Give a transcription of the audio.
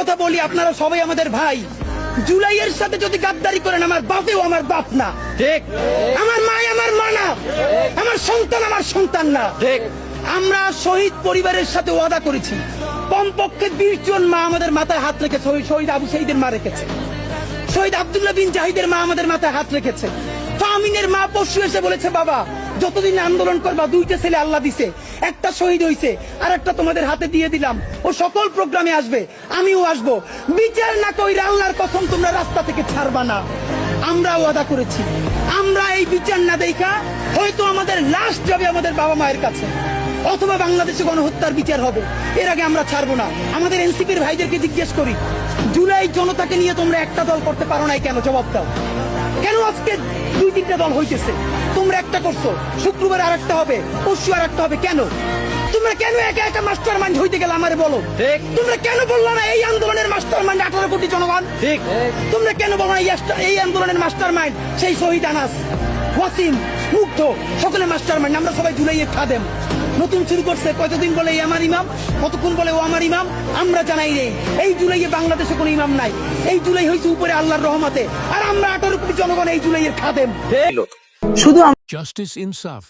কথা বলি, আপনারা সবাই আমাদের ভাই। জুলাইয়ের সাথে যদি গাদ্দারি করেন, আমার বাপেও আমার বাপ না, ঠিক। আমার মা আমার মা না, আমার সন্তান আমার সন্তান না, ঠিক। আমরা শহীদ পরিবারের সাথে ওয়াদা করেছি, কমপক্ষে 20 জন মা আমাদের মাথায় হাত রেখেছে। শহীদ আবু সাঈদের মা রেখেছে, শহীদ আব্দুল্লাহ বিন জাহিদের মা আমাদের মাথায় হাত রেখেছে। ফাহমিনের মা পরশু এসে বলেছে, বাবা যতদিন আন্দোলন করবা, 2টা ছেলে আল্লাহ দিছে, একটা শহীদ হইছে, আর একটা তোমাদের হাতে দিয়ে দিলাম, ও সকল প্রোগ্রামে আসবে, আমিও আসবো। বিচার না কইরা আল্লাহর কসম তোমরা রাস্তা থেকে ছাড়বা না। আমরা ওয়াদা করেছি, আমরা এই বিচার না দেখা হয়তো আমাদের লাশ যাবে আমাদের বাবা মায়ের কাছে, অথবা বাংলাদেশে গণহত্যার বিচার হবে, এর আগে আমরা ছাড়বো না। আমাদের এনসিপির ভাইদেরকে জিজ্ঞেস করি, জুলাই জনতাকে নিয়ে তোমরা একটা দল করতে পারো নাই কেন? জবাব দাও। কেন আজকে 2-3টা দল হইতেছে? তোমরা একটা করছো, শুক্রবার আর একটা হবে, পরশু আর একটা হবে, কেন? তোমরা কেন একা একা মাস্টার মাইন্ড হইতে গেলে আমারে বলো। তোমরা কেন বললো না এই আন্দোলনের মাস্টার মাইন্ড 18 কোটি জনগণ? ঠিক। তোমরা কেন বলো না এই আন্দোলনের মাস্টার মাইন্ড সেই শহীদ আনাস, ওয়াসিম, মুগ্ধ, সকলে মাস্টার মাইন্ড, আমরা সবাই জুলাইয়ের খাদেম। নতুন শুরু করছে, কতদিন বলে এই আমার ইমাম, কতক্ষণ বলে ও আমার ইমাম, আমরা জানাই নেই। এই জুলাইয়ে বাংলাদেশে কোনো ইমাম নাই, এই জুলাই হয়েছে উপরে আল্লাহর রহমতে, আর আমরা 18 কোটি জনগণ এই জুলাইয়ের খাদেম। শুধু Justice Insaf.